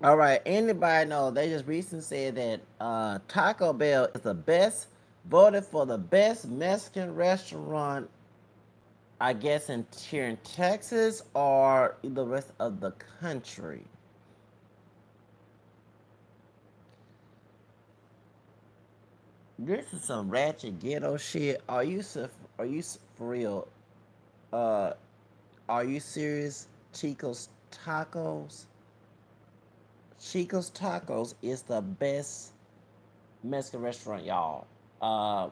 All right. Anybody know? They just recently said that Taco Bell is the best, voted for the best Mexican restaurant. I guess in here in Texas or the rest of the country. This is some ratchet ghetto shit. Are you for real? Uh, are you serious? Tacos. Chico's Tacos is the best Mexican restaurant, y'all. Uh,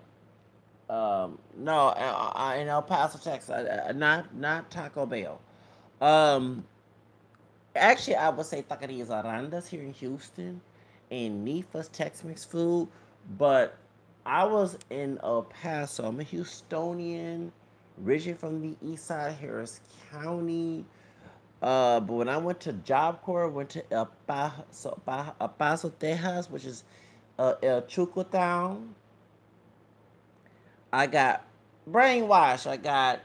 no, in El Paso, Texas, not Taco Bell. Um, Actually, I would say Taquerias Arandas here in Houston, and Nifa's Tex-Mex food. But I was in El Paso. I'm a Houstonian, originally from the East Side, Harris County. But when I went to Job Corps, went to El Paso, Texas, which is El Chuco town. I got brainwashed. I got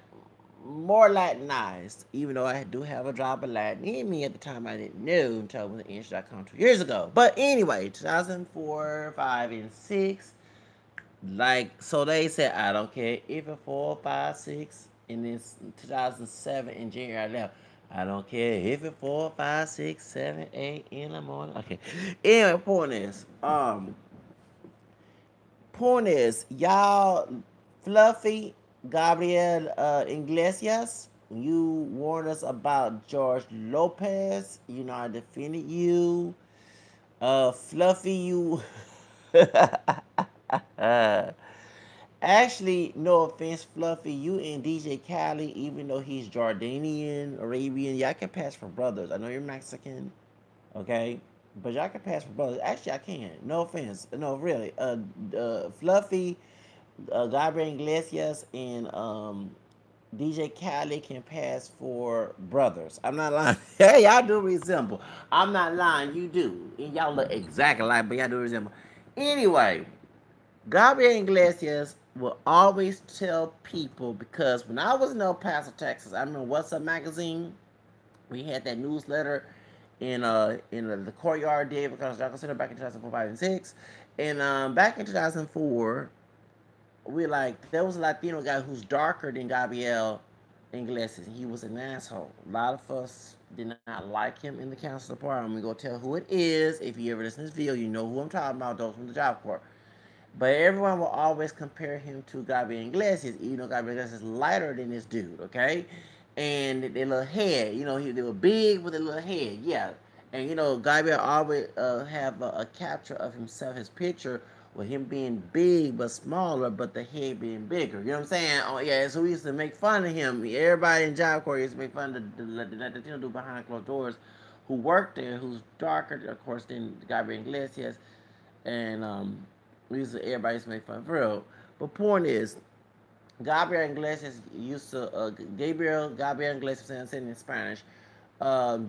more Latinized, even though I do have a drop of Latin in me at the time. I didn't know until I was in Inch.com 2 years ago. But anyway, 2004, 5, and 6. Like, so they said, I don't care if it's 4, 5, 6. And then 2007 in January, I left. I don't care if it's 4, 5, 6, 7, 8 in the morning. Okay. Anyway, point is, y'all, Fluffy, Gabriel Iglesias, you warned us about George Lopez. You know, I defended you. Fluffy, you. Actually, no offense, Fluffy, you and DJ Khaled, even though he's Jordanian, Arabian, y'all can pass for brothers. I know you're Mexican, okay? But y'all can pass for brothers. Actually, I can. No offense. No, really. Fluffy, Gabriel Iglesias, and DJ Khaled can pass for brothers. I'm not lying. Hey, y'all do resemble. I'm not lying. You do. And y'all look exactly like, but y'all do resemble. Anyway, Gabriel Iglesias will always tell people because when I was in El Paso, Texas, I remember What's Up magazine. We had that newsletter in the courtyard day because Jocko Center back in 2004, 5, and 6. And back in 2004, we like there was a Latino guy who's darker than Gabriel Iglesias. He was an asshole. A lot of us did not like him in the council department. I'm gonna go tell who it is. If you ever listen to this video, you know who I'm talking about. Those from the Job Corps. But everyone will always compare him to Gabriel Iglesias, even though Gabriel Iglesias is lighter than this dude, okay? And their little head, you know, they were big with a little head, yeah. And you know, Gabriel always have a capture of himself, his picture with him being big but smaller, but the head being bigger. You know what I'm saying? Oh yeah, so we used to make fun of him. Everybody in Job Corps used to make fun of the Latino dude behind closed doors who worked there, who's darker, of course, than Gabriel Iglesias. And everybody used to make fun for real. But point is, Gabriel Iglesias, I'm saying in Spanish,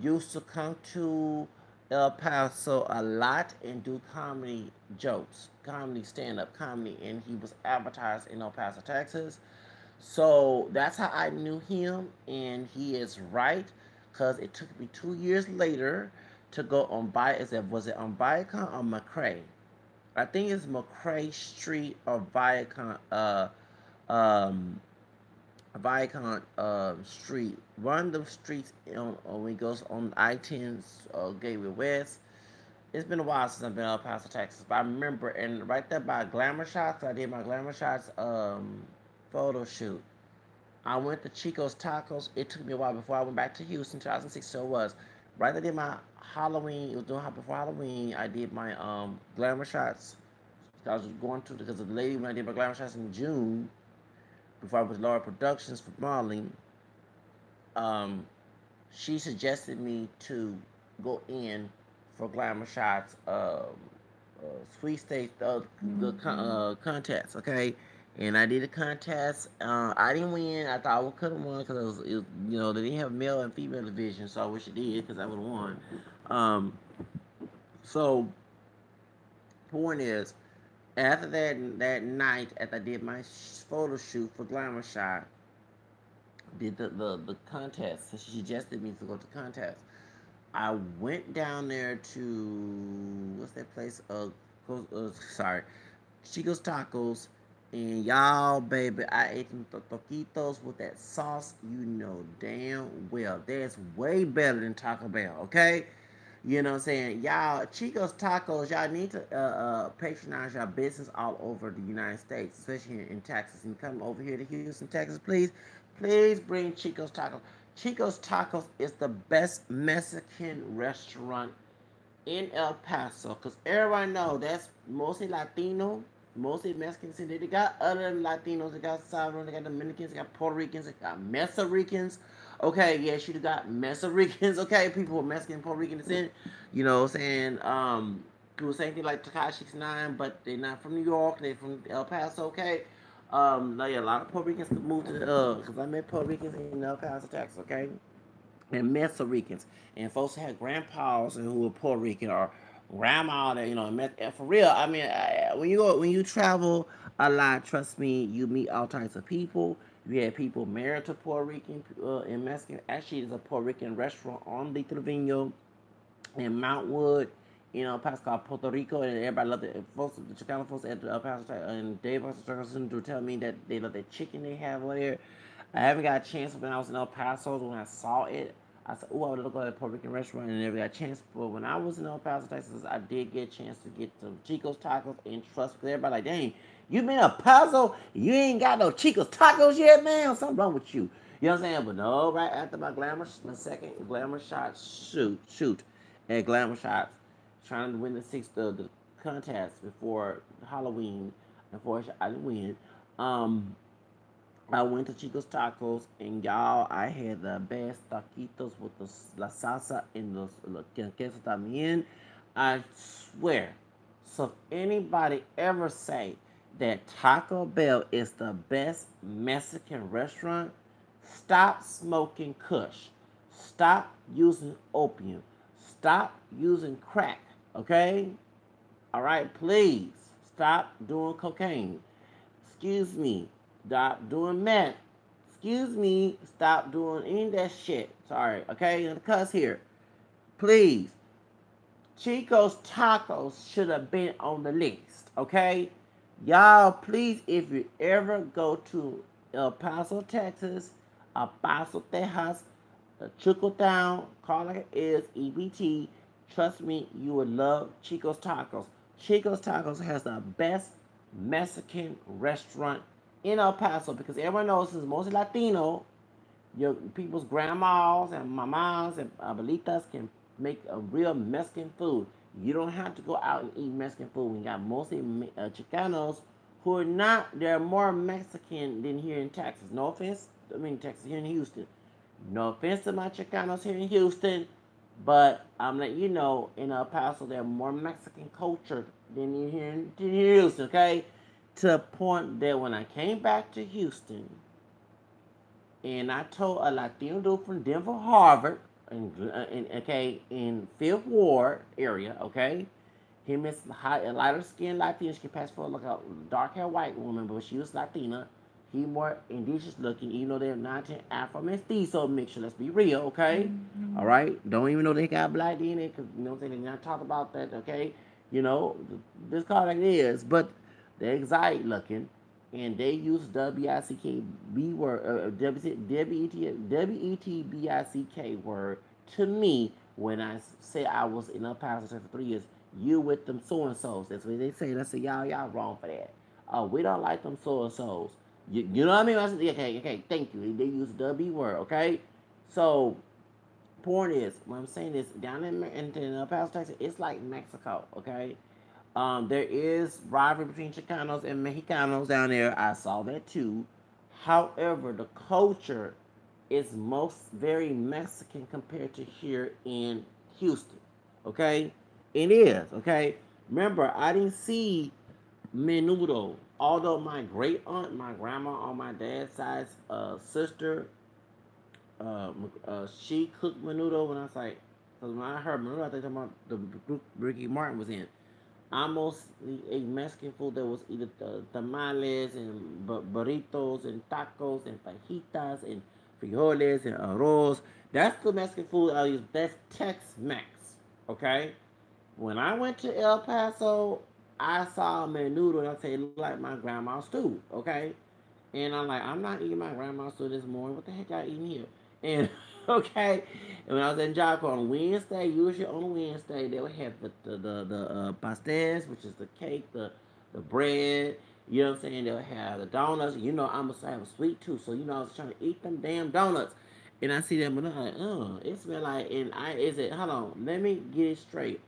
used to come to El Paso a lot and do comedy jokes, comedy stand up comedy, and he was advertised in El Paso, Texas. So that's how I knew him, and he is right, because it took me 2 years later to go on was it on Viacom or McCrae? I think it's McCrae Street or um, Viacom Street. One of the streets when it goes on I-10 Gateway West. It's been a while since I've been in El Paso, Texas, but I remember, and right there by Glamour Shots, I did my Glamour Shots photo shoot. I went to Chicos Tacos. It took me a while before I went back to Houston. 2006, so it was. Right, I did my Halloween. It was doing before Halloween. I did my glamour shots. I was going to because of the lady when I did my glamour shots in June before I was Laura Productions for modeling. Um, she suggested me to go in for glamour shots. Sweet State contest. Okay, and I did a contest. I didn't win. I thought I could have won because you know, they didn't have male and female division, so I wish it did because I would have won. Um, so point is, after that night, after I did my photo shoot for Glamour Shot, did the contest. So she suggested me to go to the contest. I went down there to what's that place? Sorry, Chicos Tacos, and y'all, baby, I ate them taquitos with that sauce. You know damn well that's way better than Taco Bell. Okay, you know what I'm saying? Y'all, Chicos Tacos, y'all need to patronize your business all over the United States, especially here in Texas. And come over here to Houston, Texas, please. Please bring Chicos Tacos. Chicos Tacos is the best Mexican restaurant in El Paso, because everybody know that's mostly Latino, mostly Mexicans. And they got other Latinos. They got Salvadorans, they got Dominicans, they got Puerto Ricans, they got Meso Ricans. Okay, yes, you got Meso Ricans. Okay, people with Mexican, Puerto Rican descent. You know what I'm saying? People same thing like Takashi 9, but they're not from New York. They're from El Paso. Okay. Like a lot of Puerto Ricans could move to because I met Puerto Ricans in El Paso, Texas. Okay, and Meso Ricans, and folks had grandpas who were Puerto Rican or grandma that for real. I mean, when you travel a lot, trust me, you meet all types of people. You had people married to Puerto Rican and Mexican. Actually, there's a Puerto Rican restaurant on the Trevino in Mountwood, Pascal, Puerto Rico, and everybody loved it. Folks, the Chicano folks at the Pascal and Dave Pascal to tell me that they love the chicken they have over there. I haven't got a chance when I was in El Paso when I saw it. I said, "Oh, I would look at a Puerto Rican restaurant," and never got a chance. But when I was in El Paso, Texas, I did get a chance to get some Chicos tacos and trust. Because everybody like, "Dang, you been El Paso? You ain't got no Chicos tacos yet, man? Something wrong with you?" You know what I'm saying? But no, right after my second glamour shot shoot at glamour shots, trying to win the contest before Halloween. Unfortunately, I didn't win. Um, I went to Chicos Tacos, and y'all, I had the best taquitos with la salsa and the queso también. I swear. So if anybody ever say that Taco Bell is the best Mexican restaurant, stop smoking Kush. Stop using opium. Stop using crack. Okay? All right, please stop doing cocaine. Excuse me, stop doing meth. Excuse me, stop doing any of that shit. Sorry, okay? And the cuss here. Please. Chico's Tacos should have been on the list, okay? Y'all, please, if you ever go to El Paso, Texas, El Paso, Texas, Chico Town, call it is EBT. Trust me, you would love Chico's Tacos. Chico's Tacos has the best Mexican restaurant in El Paso because everyone knows it's mostly Latino. Your people's grandmas and mamas and abuelitas can make a real Mexican food. You don't have to go out and eat Mexican food. We got mostly Chicanos who are not. They're more Mexican than here in Texas. No offense. I mean Texas here in Houston. No offense to my Chicanos here in Houston, but I'm letting you know in El Paso they're more Mexican culture than here in Houston. Okay, to the point that when I came back to Houston and I told a Latino dude from Denver, Harvard, in Fifth Ward area, okay, him is a lighter skinned Latina. She can pass for like a dark haired white woman, but she was Latina. He more indigenous looking, even though they're not Afro mestizo mixture. Let's be real, okay? Mm-hmm. All right. Don't even know they got black DNA because you know they're not talk about that, okay? You know this car like it is, but they're exotic looking, and they use WICK word, WETBICK word to me when I say I was in El Paso for 3 years. You with them so and so's. That's what they say. I say y'all wrong for that. We don't like them so and so's. You know what I mean? I said, okay, thank you. They use the B word, okay? So, point is, what I'm saying is, down in El Paso, Texas, it's like Mexico, okay? There is rivalry between Chicanos and Mexicanos down there. I saw that too. However, the culture is most very Mexican compared to here in Houston, okay? It is, okay? Remember, I didn't see menudo. Although my great aunt, my grandma on my dad's side, sister, she cooked menudo, and I was like, because when I heard menudo, I think about the group Ricky Martin was in. I mostly ate Mexican food that was either tamales and burritos and tacos and fajitas and frijoles and arroz. That's the Mexican food I use. That's Tex-Mex. Okay. When I went to El Paso, I saw a menudo and I said, it looked like my grandma's stew. Okay. And I'm like, I'm not eating my grandma's stew this morning. What the heck I eating here? And okay, and when I was in Jocko on Wednesday, usually on Wednesday, they would have the pastes, which is the cake, the bread. You know what I'm saying? They'll have the donuts. You know, I'm gonna have a sweet tooth, so you know I was trying to eat them damn donuts. And I see them, and I'm like, it smell like. And I is it? Hold on, let me get it straight.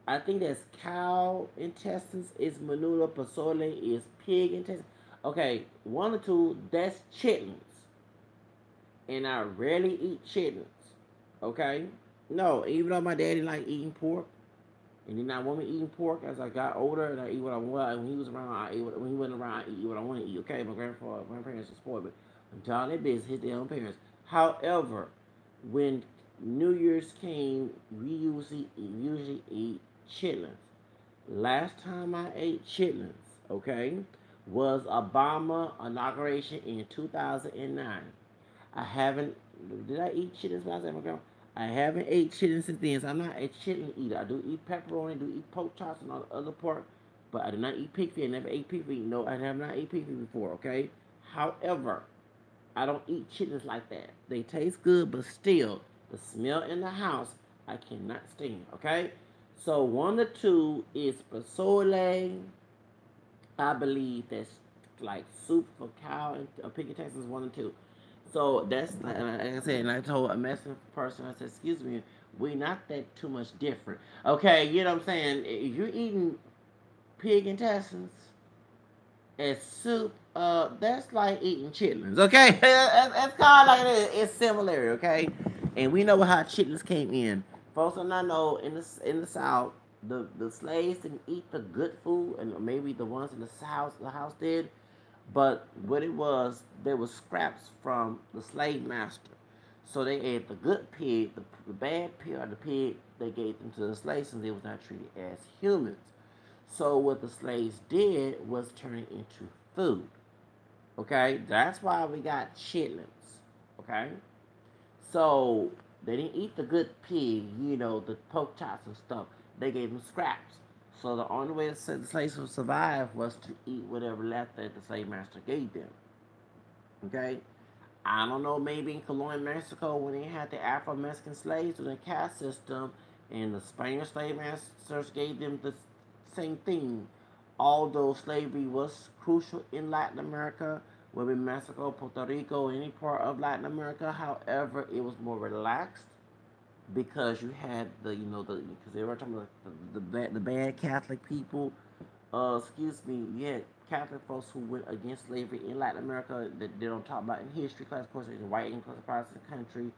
I think that's cow intestines is menudo, pozole is pig intestines. Okay, one or two, that's chitlins. And I rarely eat chitlins. Okay? No, even though my daddy liked eating pork, and then I want me eating pork as I got older, and I eat what I want. When he was around, I ate what, when he wasn't around, I eat what I want to eat. Okay, my grandparents were spoiled, but I'm telling their business, hit their own parents. However, when New Year's came, we usually eat chitlins. Last time I ate chitlins, okay, was Obama inauguration in 2009. I haven't. Did I eat chitlins when I was at my grandma? I haven't ate chitlins since then. So I'm not a chitlin eater. I do eat pepperoni, do eat pork chops and all the other pork, but I do not eat pig feet. I never ate pig feet. No, I have not ate pig feet before. Okay. However, I don't eat chitlins like that. They taste good, but still, the smell in the house I cannot stand. Okay. So one or two is pozole. I believe that's like soup for cow and pig and Texas 1 and 2. So that's like I said, and I told a Mexican person, I said, "Excuse me, we not that too much different." Okay, you know what I'm saying? If you're eating pig intestines as soup, that's like eating chitlins. Okay, that's kind of like it is. It's similar. Okay, and we know how chitlins came in. Folks, and I know in the South, the slaves didn't eat the good food, and maybe the ones in the house did. But what it was, there was scraps from the slave master. So they ate the good pig, the bad pig, or the pig they gave them to the slaves since they was not treated as humans. So what the slaves did was turn it into food. Okay, that's why we got chitlins. Okay, so they didn't eat the good pig, the pork chops and stuff. They gave them scraps. So the only way the slaves would survive was to eat whatever left that the slave master gave them. Okay, I don't know, maybe in colonial Mexico when they had the Afro-Mexican slaves with the caste system, and the Spanish slave masters gave them the same thing. Although slavery was crucial in Latin America, whether in Mexico, Puerto Rico, any part of Latin America, however, it was more relaxed because you had because they were talking about the bad Catholic people. Excuse me, you had Catholic folks who went against slavery in Latin America that they don't talk about in history class. Of course, it's a white English Protestant country.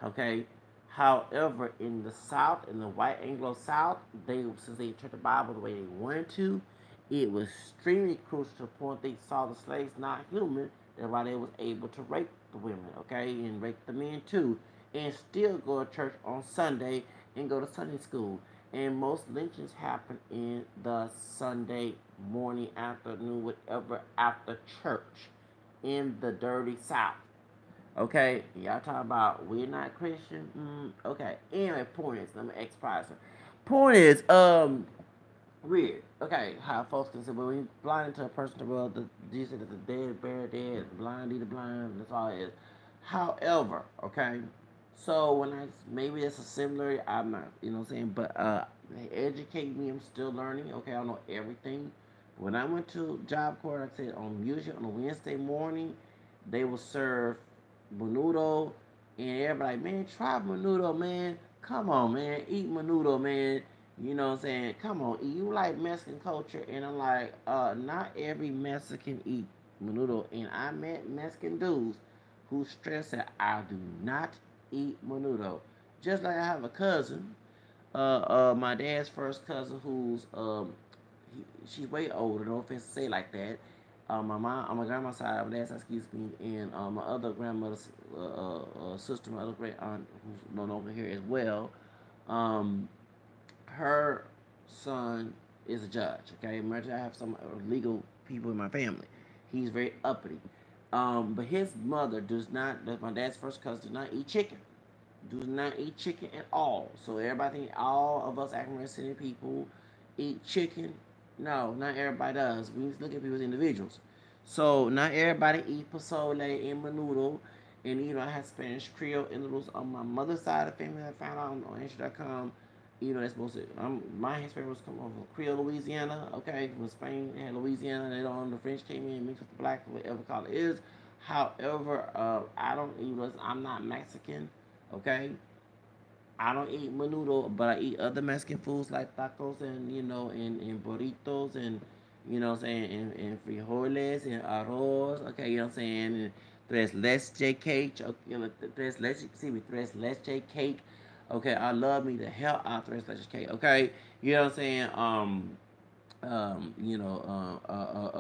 Okay. However, in the South, in the white Anglo South, since they took the Bible the way they wanted to, it was extremely crucial to the point they saw the slaves not human. That's why they was able to rape the women, okay, and rape the men too, and still go to church on Sunday and go to Sunday school. And most lynchings happen in the Sunday morning, afternoon, whatever, after church in the dirty South. Okay, y'all talk about we're not Christian. Okay, anyway, point is, let me express it. Point is, weird. Okay, how folks can say, well, when you blind to a person, the world, Jesus said that the dead bury dead, the blind lead the blind, that's all it is. However, okay, so when maybe it's a similar, I'm not, you know what I'm saying, but they educate me, I'm still learning, okay, I don't know everything. When I went to Job Corps, like I said, usually on a Wednesday morning, they will serve menudo, and everybody, like, man, try menudo, man. Come on, man, eat menudo, man. You know what I'm saying? Come on, you like Mexican culture, and I'm like, not every Mexican eat menudo, and I met Mexican dudes who stress that I do not eat menudo. Just like I have a cousin, my dad's first cousin, who's she's way older. No offense to say like that. My mom, on my grandma's side, my dad's side, excuse me, and my other grandmother's sister, my other great aunt, who's no longer here as well. Um, her son is a judge. Okay, imagine I have some legal people in my family. He's very uppity. But his mother does not. That's my dad's first cousin. Does not eat chicken. Does not eat chicken at all. So everybody think all of us African American people eat chicken. No, not everybody does. We need to look at people as individuals. So not everybody eat pozole and menudo. And I had Spanish Creole and noodles on my mother's side of the family. I found out on Answer.com. That's mostly my Hispanic was come from Creole, Louisiana. Okay, from Spain and Louisiana. They don't. The French came in mixed with the black, whatever color it is. However, I don't eat. I'm not Mexican. Okay, I don't eat menudo, but I eat other Mexican foods like tacos and burritos and what I'm saying, and frijoles and arroz. Okay, you know what I'm saying, and tres leche cake. Okay, tres leche cake. Okay, I love me the hell out of tres leche cake. Okay, you know what I'm saying.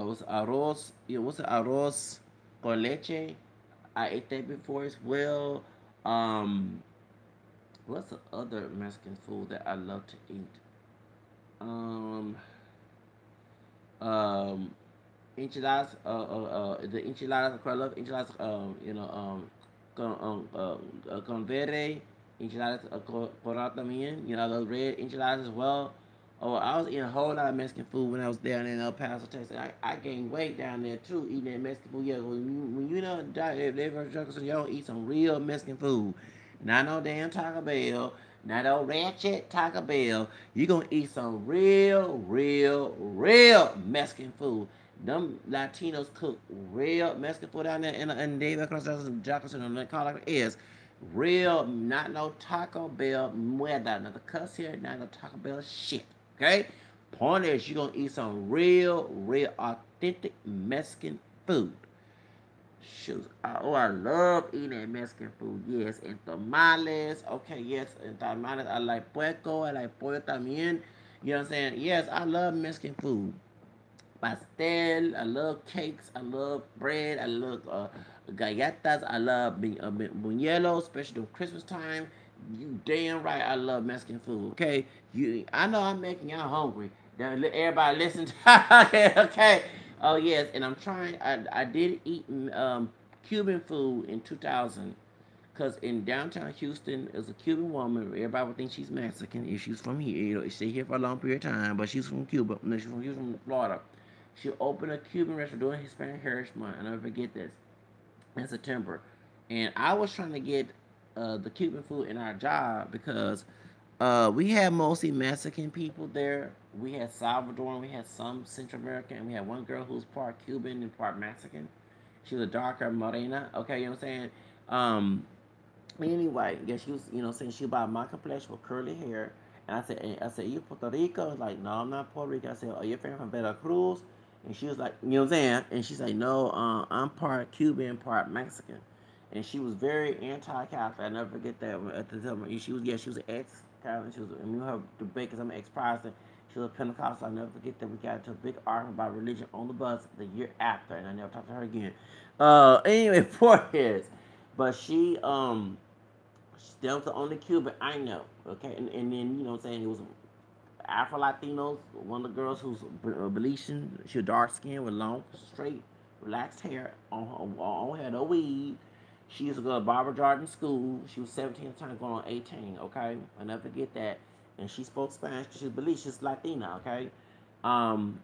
What's arroz? What's the arroz con leche? I ate that before as well. Um, What's the other Mexican food that I love to eat? Um, um, Enchiladas. The enchiladas. I love enchiladas. Con verde enchiladas. Coral también. I love red enchiladas as well. Oh, I was eating a whole lot of Mexican food when I was down in El Paso, Texas. I gained weight down there too, eating that Mexican food. Yeah, if they ever drunk, y'all eat some real Mexican food. Not no damn Taco Bell. Not no ratchet Taco Bell. You gonna eat some real Mexican food. Them Latinos cook real Mexican food down there in David Jefferson and call it is. Real, not no Taco Bell muerda. Not the cuss here, not no Taco Bell shit. Okay? Point is, you're gonna eat some real, authentic Mexican food. Shoot. I love eating Mexican food. Yes, and tamales. Okay, yes, and tamales. I like puerco. I like pollo también. You know what I'm saying? Yes, I love Mexican food. Pastel. I love cakes. I love bread. I love galletas. I love buñuelos, especially during Christmas time. You damn right. I love Mexican food. Okay, I know I'm making y'all hungry. Now, everybody listen. Okay, okay. Oh yes, and I'm trying. I did eat Cuban food in 2000. Cause in downtown Houston is a Cuban woman. Everybody would think she's Mexican if she's from here. She's here for a long period of time, but she's from Cuba. No, she's from Florida. She opened a Cuban restaurant during Hispanic Heritage Month. I never forget this. In September, and I was trying to get the Cuban food in our job because we had mostly Mexican people there. We had Salvadoran, we had some Central American, and we had one girl who was part Cuban and part Mexican. She was a darker morena. Okay, you know what I'm saying? Anyway, yeah, she was, saying she about my complexion with curly hair. And I said, you Puerto Rico? I was like, no, I'm not Puerto Rico. I said, oh, you're from Veracruz? And she was like, you know what I'm saying? And she's like, no, I'm part Cuban, part Mexican. And she was very anti-Catholic. I never forget that. At the time, she was an ex-Catholic. She was, and we had debate because I'm an ex-Protestant. She was a Pentecostal. I never forget that we got into a big argument about religion on the bus the year after, and I never talked to her again. Anyway, poor kids. But that was the only Cuban I know. Okay, and then what I'm saying, it was Afro Latinos. One of the girls who's Belizean, she was dark skinned with long, straight, relaxed hair, on had no weed. She used to go to Barbara Jordan School. She was 17 at the time, going on 18. Okay, I never forget that. And she spoke Spanish because she's Belizean. She's Latina. Okay, um,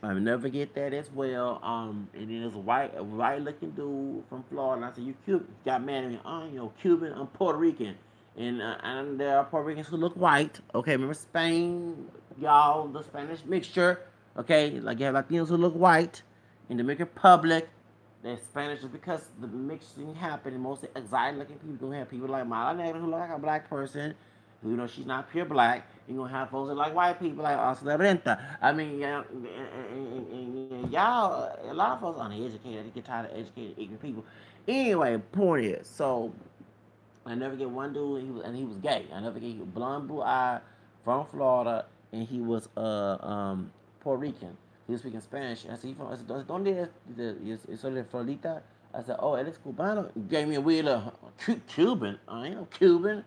I never forget that as well. And then there's a white looking dude from Florida. And I said, "You Cuban?" He got mad at me. Oh, Cuban. I'm Puerto Rican. And there are Puerto Ricans who look white. Okay, remember Spain, y'all, the Spanish mixture. Okay, like you have Latinos who look white in the Dominican Republic. They're Spanish just because the mixing happened. And mostly exotic looking people. Gonna have people like Mala Negra who look like a black person. Who she's not pure black. You're gonna have folks that like white people like Oscar Renta. I mean, yeah, and y'all, a lot of folks uneducated. They get tired of educated, ignorant people. Anyway, point is, so I never get one dude, and he was gay. I never get blonde, blue eye, from Florida, and he was Puerto Rican. He was speaking Spanish. And I said, I said, ¿dónde es de Florida? I said, oh, él es cubano. He gave me a weird Cuban. I ain't no Cuban.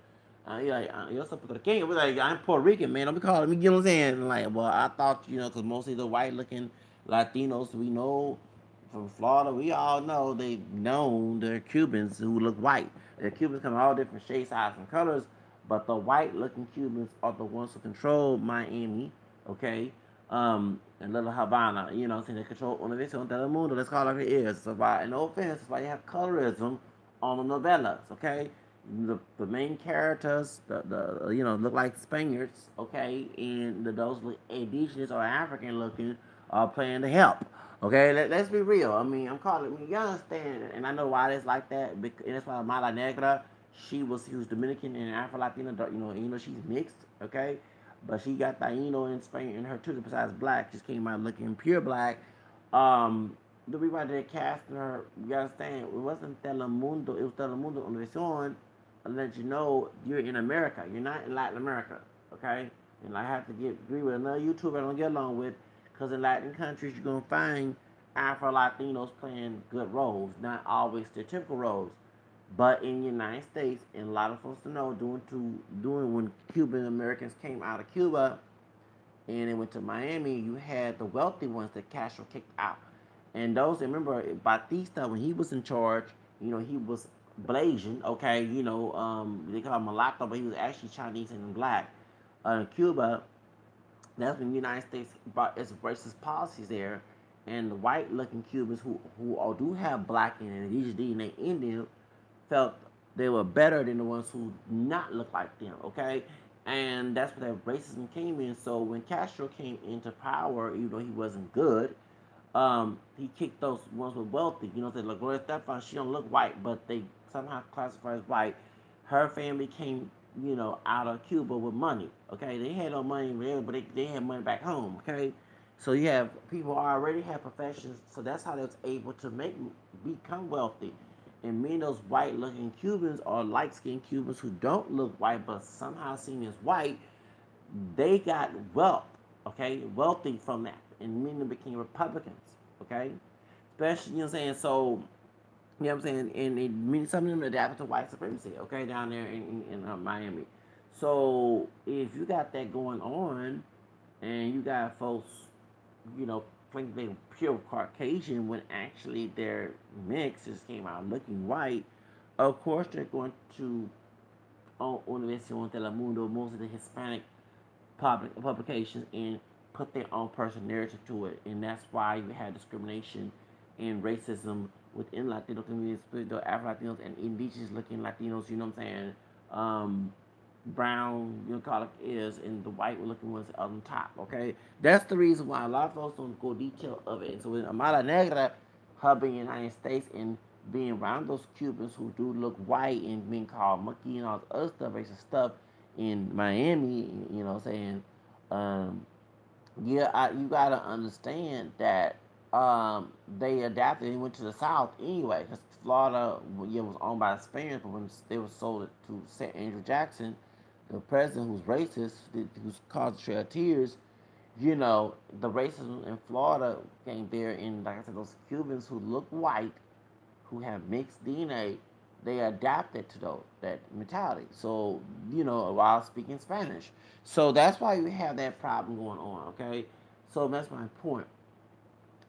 You're like, you're Puerto Rican. We're like, I'm Puerto Rican, man. Don't be calling me, what I'm saying? Like, well, I thought, because mostly the white looking Latinos we know from Florida, we all know they known they're Cubans who look white. The Cubans come in all different shapes, sizes, and colors, but the white-looking Cubans are the ones who control Miami, okay, and Little Havana. You know, what I'm saying they control Univision Telemundo. That's called like it is. So, by no offense, that's why you have colorism on the novellas, okay. The main characters, look like Spaniards, okay, and those look indigenous or African looking are playing the help. Okay, let's be real. I mean, I'm calling. I mean, you understand, and I know why it's like that. And that's why Mala Negra, she was Dominican and Afro Latina. She's mixed. Okay, but she got Taino and Spain in her too. Besides black, just came out looking pure black. The reason why they casting her, you understand, it wasn't Telemundo. It was Telemundo Univision. I let you know you're in America. You're not in Latin America. Okay, and I have to agree with another YouTuber I don't get along with. Because in Latin countries, you're going to find Afro Latinos playing good roles, not always their typical roles. But in the United States, and a lot of folks to know, doing when Cuban Americans came out of Cuba and they went to Miami, you had the wealthy ones that Castro kicked out. And those, remember, Batista, when he was in charge, he was Blasian, okay, they call him mulatto, but he was actually Chinese and black. In Cuba, that's when the United States brought its racist policies there, and the white-looking Cubans who all do have black in it, and DNA in them, felt they were better than the ones who not look like them. Okay, and that's where that racism came in. So when Castro came into power, even though he wasn't good, he kicked those ones with wealthy. Like Gloria Estefan, she don't look white, but they somehow classify as white. Her family came, out of Cuba with money. Okay, they had no money there, but they had money back home. Okay, so you have people already have professions, so that's how they was able to become wealthy. And many of those white-looking Cubans or light-skinned Cubans who don't look white but somehow seen as white, they got wealth, okay, wealthy from that, and many of them became Republicans, okay, especially what I'm saying. So what I'm saying, and some of them adapted to white supremacy, okay, down there in Miami. So if you got that going on, and you got folks, you know, think they're pure Caucasian when actually their mixes came out looking white, of course they're going to on Universidad Telemundo, most of the Hispanic publications, and put their own personal narrative to it, and that's why you had discrimination and racism within Latino communities, the Afro Latinos and indigenous looking Latinos. You know what I'm saying? Brown, color is, and the white looking ones on top. Okay, that's the reason why a lot of folks don't go detail of it. So in Amara Negra, her being in the United States and being around those Cubans who do look white and being called monkey and all this other stuff, racist stuff in Miami, what I'm saying, um, you gotta understand that they adapted and went to the South anyway, because Florida, was owned by the Spaniards, but when they were sold it to Andrew Jackson, the president who's racist, who's caused a trail of tears, the racism in Florida came there, and like I said, those Cubans who look white, who have mixed DNA, they adapted to that mentality. So, while speaking Spanish. So that's why you have that problem going on, okay? So that's my point.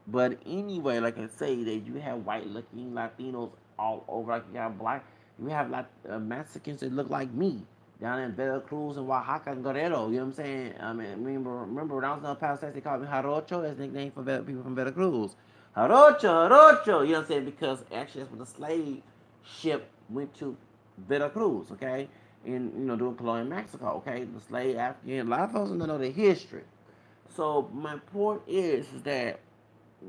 But anyway, like I say, that you have white looking Latinos all over, like you have black, you have like Mexicans that look like me down in Veracruz and Oaxaca and Guerrero. You know what I'm saying? I mean, remember when I was in El Paso, they called me Jarocho. That's a nickname for people from Veracruz. Jarocho, Jarocho. You know what I'm saying? Because actually, that's what the slave ship went to Veracruz. Okay, and doing colonial Mexico. Okay, the slave African. A lot of folks don't know the history. So my point is that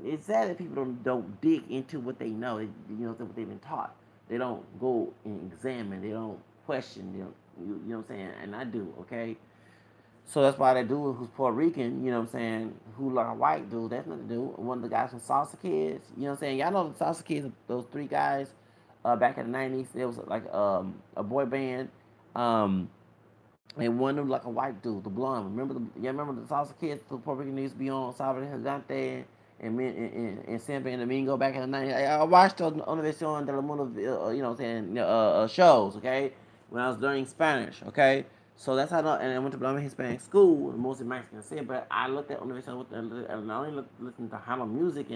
it's sad that people don't dig into what they know. What they've been taught. They don't go and examine. They don't question. You know what I'm saying? And I do. Okay. So that's why that dude who's Puerto Rican, who like a white dude, that's nothing to do. One of the guys from Salsa Kids, you know what I'm saying? Y'all know the Salsa Kids, those three guys, back in the 90s, there was like a boy band. Um, and one of them like a white dude, the blonde. Remember the Salsa Kids? The Puerto Rican used to be on Salvador Gigante and San and Domingo back in the 90s. I watched those on the Univision Telemundo, shows, okay? When I was learning Spanish, okay? So that's how I know, and I went to Blum Hispanic school, mostly Mexican said, but I looked at Univision and I only listened to Hama music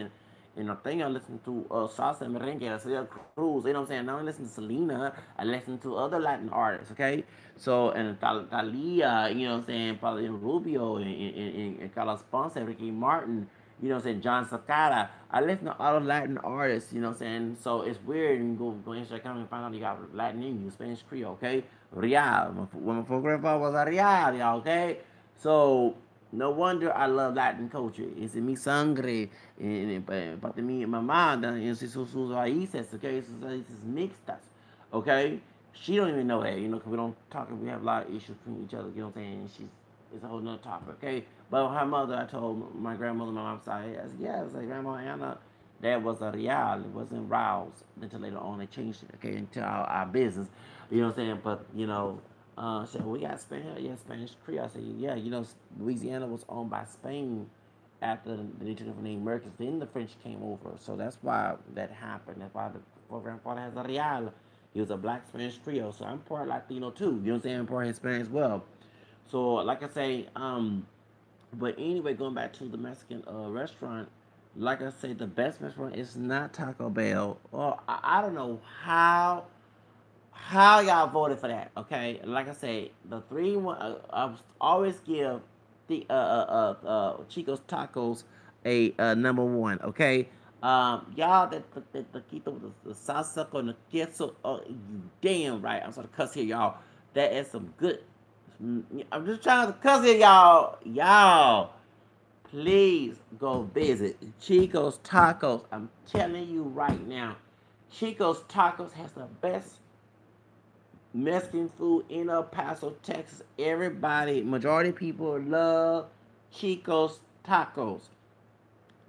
And the thing I listen to salsa and merengue, Celia Cruz. You know what I'm saying? I don't listen to Selena. I listen to other Latin artists. Okay, so and Thalia, you know what I'm saying? Probably Rubio and Carlos Ponce, Ricky Martin. You know what I'm saying? John Sacada. I listen to all the Latin artists. You know what I'm saying? So it's weird and go Instagram and find out you got Latin in you, Spanish Creole. Okay, Real. When my grandpa was a Real, y'all. Okay, so no wonder I love Latin culture. It's in mi sangre. Parte mi mamá, en sus raíces, okay? Sus raíces mixtas, okay? She don't even know that, you know, because we don't talk, we have a lot of issues between each other, you know what I'm saying? It's a whole nother topic, okay? But her mother, I told my grandmother, my mom's side, I said, yeah, I was like, Grandma Anna, that was a real, it wasn't Rouse. Until later on, they changed it, okay, into our business, you know what I'm saying? But, you know, said, we got Spanish, yeah, Spanish Creole. I said, yeah, you know, Louisiana was owned by Spain after they took it from the Americans. Then the French came over, so that's why that happened. That's why the grandfather has a real. He was a black Spanish Creole, so I'm part Latino too. You know what I'm saying? I'm part Hispanic as well. So, like I say, but anyway, going back to the Mexican restaurant, like I say, the best restaurant is not Taco Bell. Well, I don't know how y'all voted for that. Okay, like I said, the 3-1. I always give the Chicos Tacos a number one. Okay, y'all the quito the salsa con the queso. Oh, you damn right. I'm sorry to cuss here, y'all. That is some good. I'm just trying to cuss here, y'all. Y'all, please go visit Chico's Tacos. I'm telling you right now, Chico's Tacos has the best Mexican food in El Paso, Texas. Everybody, majority of people love Chico's Tacos.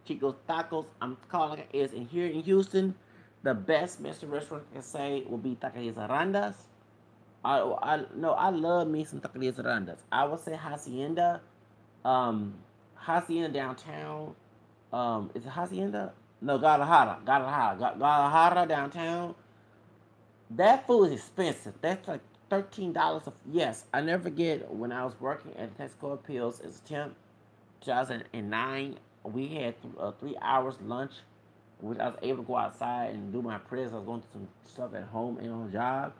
Chico's Tacos, I'm calling it, is in here in Houston. The best Mexican restaurant I can say will be Taquerias Arandas. No, I love me some Taquerias Arandas. I would say Hacienda. Um, Hacienda downtown. Is it Hacienda? No, Guadalajara downtown. That food is expensive. That's like $13. Yes, I never forget when I was working at Texaco Appeals as a temp, 2009. We had 3 hours lunch, which I was able to go outside and do my prayers. I was going through some stuff at home and on the job.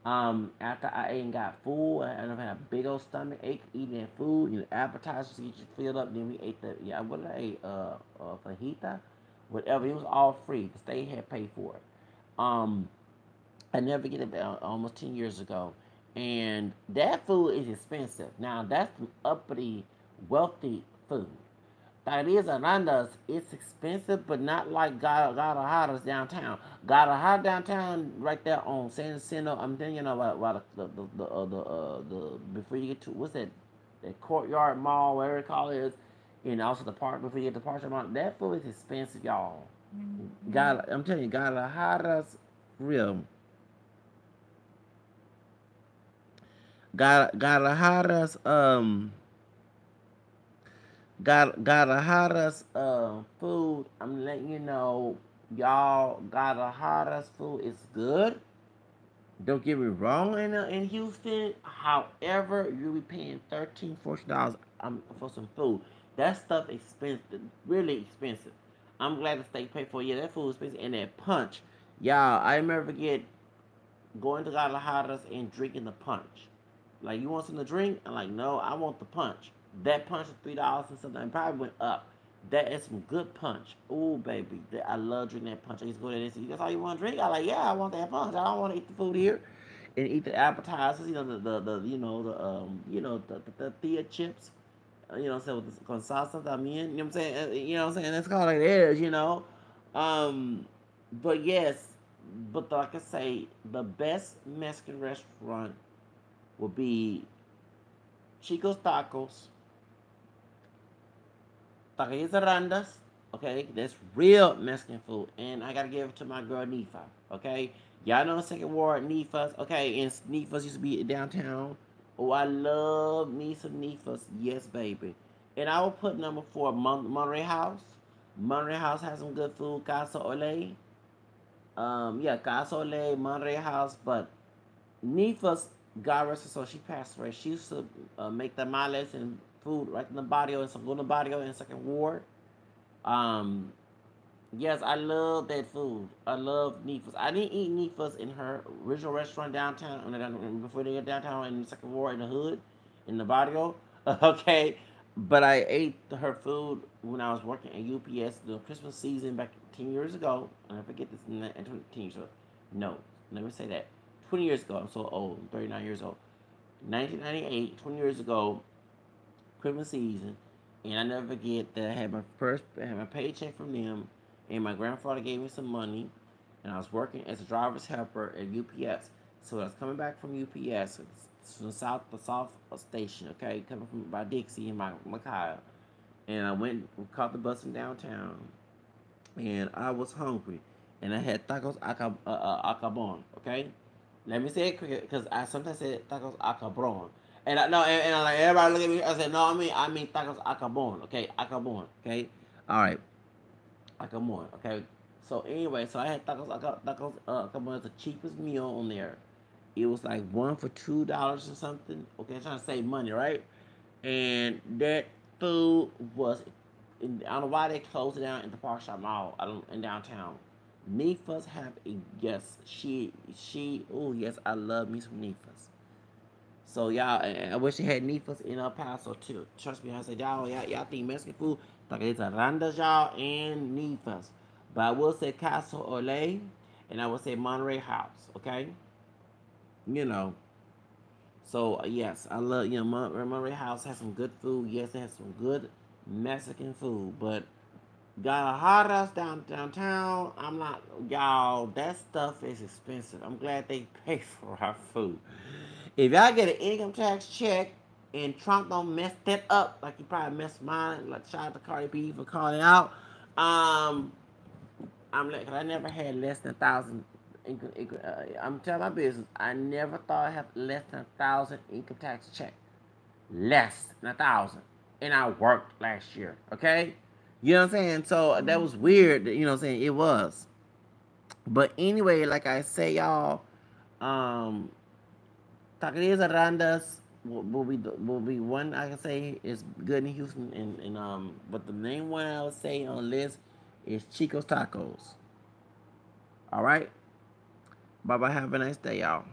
After I ate and got full, I ended up having a big old stomach ache eating that food. You know, appetizers to get you filled up. Then we ate what did I eat? Fajita, whatever. It was all free because they had paid for it. Um, I never get it almost 10 years ago. And that food is expensive. Now, that's some uppity, wealthy food. Taquerias Arandas, it's expensive, but not like Guadalajara's downtown. Guadalajara downtown, right there on San Jacinto. I'm telling you know about the before you get to what's that courtyard mall, whatever it call it is, and also the park before you get to the park mall. That food is expensive, y'all. God, I'm telling you, Guadalajara's real. Guadalajara's Guadalajara's food. I'm letting you know, y'all. Guadalajara's food is good. Don't get me wrong. In Houston, however, you'll be paying $13, $14 for some food. That stuff expensive, really expensive. I'm glad the state paid for it. Yeah, that food is expensive. And that punch, y'all. I never forget going to Guadalajara's and drinking the punch. Like, you want something to drink? I'm like, no, I want the punch. That punch is $3 and something. It probably went up. That is some good punch. Ooh, baby. I love drinking that punch. I used to go there and say, that's all you want to drink? I'm like, yeah, I want that punch. I don't want to eat the food here. And eat the appetizers, you know, the Thea chips. You know what I'm saying? With the, con salsa también. You know what I'm saying? You know what I'm saying? That's called like it is, you know. Um, but yes, but like I say, the best Mexican restaurant will be Chicos Tacos, Taquerias Arandas. Okay, that's real Mexican food, and I gotta give it to my girl Nifa. Okay, y'all know Second Ward Nifas. Okay, and Nifas used to be downtown. Oh, I love me some Nifas. Yes, baby. And I will put number 4 Monterey House. Monterey House has some good food. Casa Ole. Yeah, Casa Ole, Monterey House, but Nifa's, God rest her soul, she passed away. She used to make tamales and food right in the barrio, in Segundo Barrio in Second Ward. Um, Yes, I love that food. I love Nifas. I didn't eat Nifas in her original restaurant downtown, before they got downtown in the second ward in the hood, in the barrio. Okay, but I ate her food when I was working at UPS the Christmas season back 10 years ago. And I forget this, 10 years ago. No, let me say that. 20 years ago. I'm so old. I'm 39 years old. 1998, 20 years ago, Christmas season, and I never forget that I had my paycheck from them, and my grandfather gave me some money, and I was working as a driver's helper at UPS. So I was coming back from UPS, from the south station, okay, coming from by Dixie and my Kyle, and I went caught the bus in downtown, and I was hungry, and I had tacos acabon, okay. Let me say it quick, because I sometimes say tacos acabron. And I no, and I like everybody look at me. I said no, I mean tacos acabon. Okay, acabon. Okay, all right, acabon. Okay. So anyway, so I had tacos acabon. It's the cheapest meal on there. It was like one for $2 or something. Okay, I'm trying to save money, right? And that food was, I don't know why they closed it down in the Park Shop Mall. I don't in downtown. Nifas have a yes. Oh yes, I love me some Nifas. So y'all, I wish they had Nifas in El Paso too. Trust me, I said y'all think Mexican food like it's a randas y'all and Nifas. But I will say Casa Olay, and I will say Monterey House. Okay, you know. So yes, I love Monterey House has some good food. Yes, it has some good Mexican food, but Guadalajara's downtown. I'm not y'all. That stuff is expensive. I'm glad they pay for our food. If y'all get an income tax check and Trump don't mess that up like he probably messed mine, like shout out to Cardi B for calling out. Um, I'm like, cause I never had less than 1,000. I'm telling my business. I never thought I'd have less than 1,000 income tax check. Less than 1,000, and I worked last year. Okay, you know what I'm saying. So that was weird. You know what I'm saying. It was. But anyway, like I say, y'all, um, Taquerías Arandas will be one I can say is good in Houston, and but the main one I would say on the list is Chicos Tacos. All right. Bye bye. Have a nice day, y'all.